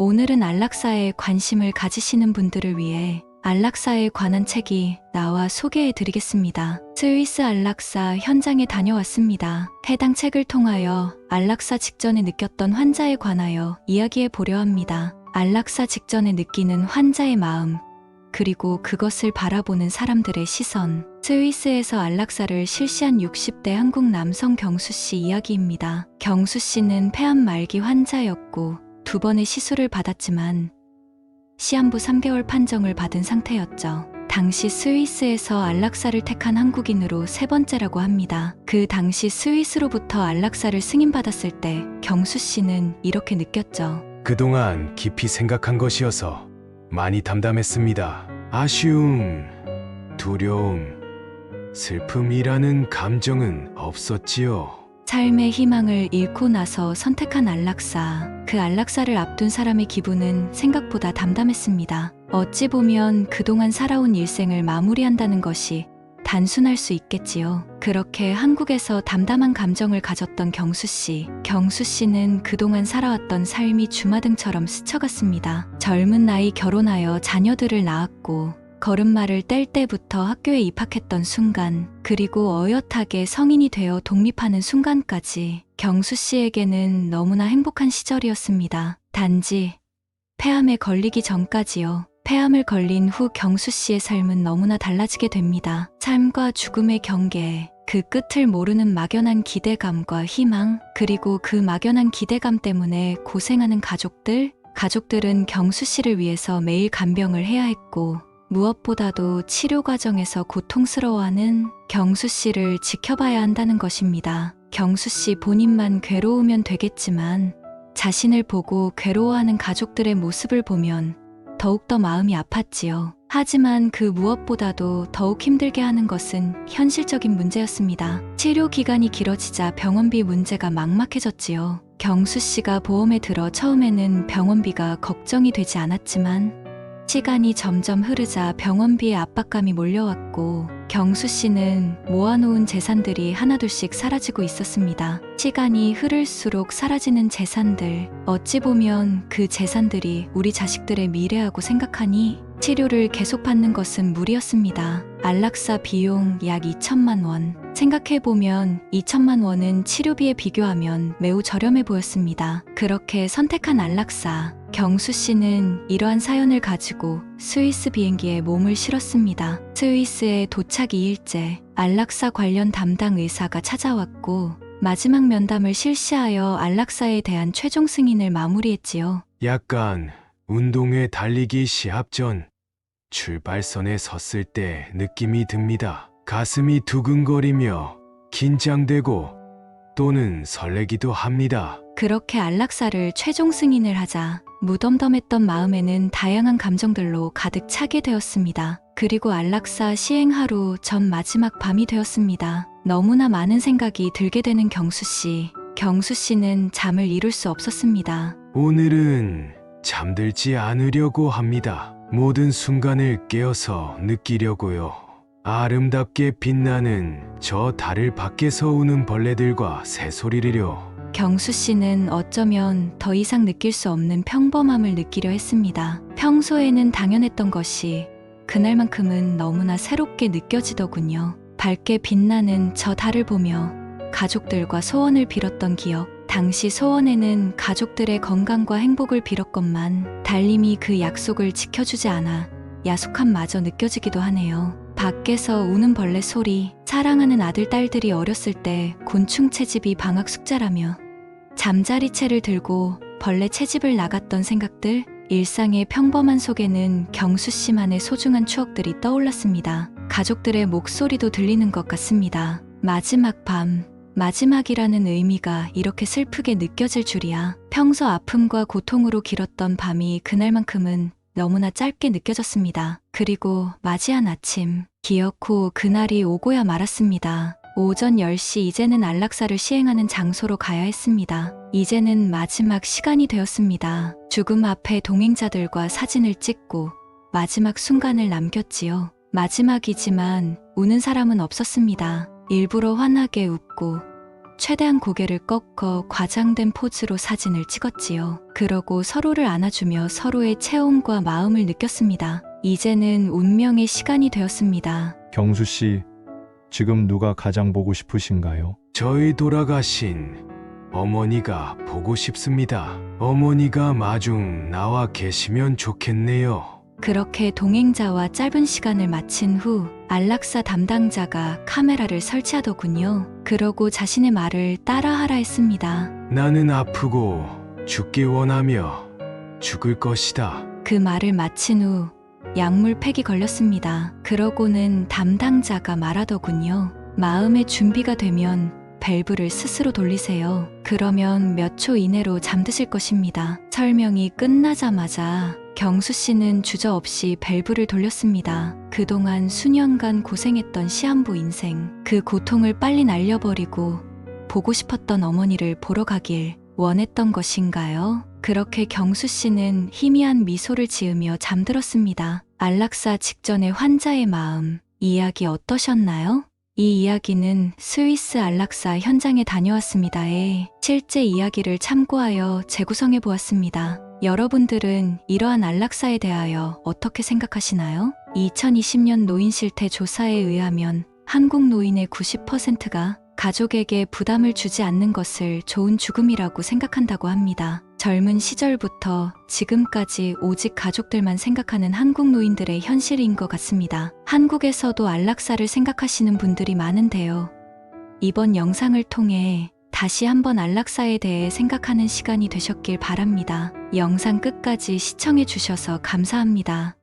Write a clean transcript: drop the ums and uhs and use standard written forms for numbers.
오늘은 안락사에 관심을 가지시는 분들을 위해 안락사에 관한 책이 나와 소개해 드리겠습니다. 스위스 안락사 현장에 다녀왔습니다. 해당 책을 통하여 안락사 직전에 느꼈던 환자에 관하여 이야기해 보려 합니다. 안락사 직전에 느끼는 환자의 마음, 그리고 그것을 바라보는 사람들의 시선. 스위스에서 안락사를 실시한 60대 한국 남성 경수 씨 이야기입니다. 경수 씨는 폐암 말기 환자였고 2번의 시술을 받았지만 시한부 3개월 판정을 받은 상태였죠. 당시 스위스에서 안락사를 택한 한국인으로 3번째라고 합니다. 그 당시 스위스로부터 안락사를 승인받았을 때 경수 씨는 이렇게 느꼈죠. 그동안 깊이 생각한 것이어서 많이 담담했습니다. 아쉬움, 두려움, 슬픔이라는 감정은 없었지요. 삶의 희망을 잃고 나서 선택한 안락사. 그 안락사를 앞둔 사람의 기분은 생각보다 담담했습니다. 어찌 보면 그동안 살아온 일생을 마무리한다는 것이 단순할 수 있겠지요. 그렇게 한국에서 담담한 감정을 가졌던 경수 씨. 경수 씨는 그동안 살아왔던 삶이 주마등처럼 스쳐갔습니다. 젊은 나이 결혼하여 자녀들을 낳았고 걸음마를 뗄 때부터 학교에 입학했던 순간, 그리고 어엿하게 성인이 되어 독립하는 순간까지 경수 씨에게는 너무나 행복한 시절이었습니다. 단지 폐암에 걸리기 전까지요. 폐암을 걸린 후 경수 씨의 삶은 너무나 달라지게 됩니다. 삶과 죽음의 경계, 그 끝을 모르는 막연한 기대감과 희망, 그리고 그 막연한 기대감 때문에 고생하는 가족들은 경수 씨를 위해서 매일 간병을 해야 했고, 무엇보다도 치료 과정에서 고통스러워하는 경수 씨를 지켜봐야 한다는 것입니다. 경수 씨 본인만 괴로우면 되겠지만 자신을 보고 괴로워하는 가족들의 모습을 보면 더욱더 마음이 아팠지요. 하지만 그 무엇보다도 더욱 힘들게 하는 것은 현실적인 문제였습니다. 치료 기간이 길어지자 병원비 문제가 막막해졌지요. 경수 씨가 보험에 들어 처음에는 병원비가 걱정이 되지 않았지만 시간이 점점 흐르자 병원비의 압박감이 몰려왔고 경수 씨는 모아놓은 재산들이 하나둘씩 사라지고 있었습니다. 시간이 흐를수록 사라지는 재산들, 어찌 보면 그 재산들이 우리 자식들의 미래라고 생각하니 치료를 계속 받는 것은 무리였습니다. 안락사 비용 약 2천만 원. 생각해보면 2천만 원은 치료비에 비교하면 매우 저렴해 보였습니다. 그렇게 선택한 안락사. 경수 씨는 이러한 사연을 가지고 스위스 비행기에 몸을 실었습니다. 스위스에 도착 2일째, 안락사 관련 담당 의사가 찾아왔고 마지막 면담을 실시하여 안락사에 대한 최종 승인을 마무리했지요. 약간 운동회 달리기 시합 전 출발선에 섰을 때 느낌이 듭니다. 가슴이 두근거리며 긴장되고 또는 설레기도 합니다. 그렇게 안락사를 최종 승인을 하자 무덤덤했던 마음에는 다양한 감정들로 가득 차게 되었습니다. 그리고 안락사 시행 하루 전 마지막 밤이 되었습니다. 너무나 많은 생각이 들게 되는 경수 씨. 경수 씨는 잠을 이룰 수 없었습니다. 오늘은 잠들지 않으려고 합니다. 모든 순간을 깨어서 느끼려고요. 아름답게 빛나는 저 달을 밖에서 우는 벌레들과 새소리를요. 경수 씨는 어쩌면 더 이상 느낄 수 없는 평범함을 느끼려 했습니다. 평소에는 당연했던 것이 그날만큼은 너무나 새롭게 느껴지더군요. 밝게 빛나는 저 달을 보며 가족들과 소원을 빌었던 기억. 당시 소원에는 가족들의 건강과 행복을 빌었건만 달님이 그 약속을 지켜주지 않아 야속함마저 느껴지기도 하네요. 밖에서 우는 벌레 소리, 사랑하는 아들 딸들이 어렸을 때 곤충 채집이 방학 숙제라며 잠자리채를 들고 벌레 채집을 나갔던 생각들, 일상의 평범한 속에는 경수 씨만의 소중한 추억들이 떠올랐습니다. 가족들의 목소리도 들리는 것 같습니다. 마지막 밤, 마지막이라는 의미가 이렇게 슬프게 느껴질 줄이야. 평소 아픔과 고통으로 길었던 밤이 그날만큼은 너무나 짧게 느껴졌습니다. 그리고 맞이한 아침, 기어코 그날이 오고야 말았습니다. 오전 10시 이제는 안락사를 시행하는 장소로 가야 했습니다. 이제는 마지막 시간이 되었습니다. 죽음 앞에 동행자들과 사진을 찍고 마지막 순간을 남겼지요. 마지막이지만 우는 사람은 없었습니다. 일부러 환하게 웃고 최대한 고개를 꺾어 과장된 포즈로 사진을 찍었지요. 그러고 서로를 안아주며 서로의 체온과 마음을 느꼈습니다. 이제는 운명의 시간이 되었습니다. 경수 씨, 지금 누가 가장 보고 싶으신가요? 저희 돌아가신 어머니가 보고 싶습니다. 어머니가 마중 나와 계시면 좋겠네요. 그렇게 동행자와 짧은 시간을 마친 후 안락사 담당자가 카메라를 설치하더군요. 그러고 자신의 말을 따라하라 했습니다. 나는 아프고 죽기 원하며 죽을 것이다. 그 말을 마친 후 약물팩이 걸렸습니다. 그러고는 담당자가 말하더군요. 마음의 준비가 되면 밸브를 스스로 돌리세요. 그러면 몇 초 이내로 잠드실 것입니다. 설명이 끝나자마자 경수 씨는 주저없이 밸브를 돌렸습니다. 그동안 수년간 고생했던 시한부 인생, 그 고통을 빨리 날려버리고 보고 싶었던 어머니를 보러 가길 원했던 것인가요? 그렇게 경수 씨는 희미한 미소를 지으며 잠들었습니다. 안락사 직전의 환자의 마음, 이야기 어떠셨나요? 이 이야기는 스위스 안락사 현장에 다녀왔습니다에 실제 이야기를 참고하여 재구성해 보았습니다. 여러분들은 이러한 안락사에 대하여 어떻게 생각하시나요? 2020년 노인 실태 조사에 의하면 한국 노인의 90%가 가족에게 부담을 주지 않는 것을 좋은 죽음이라고 생각한다고 합니다. 젊은 시절부터 지금까지 오직 가족들만 생각하는 한국 노인들의 현실인 것 같습니다. 한국에서도 안락사를 생각하시는 분들이 많은데요. 이번 영상을 통해 다시 한번 안락사에 대해 생각하는 시간이 되셨길 바랍니다. 영상 끝까지 시청해 주셔서 감사합니다.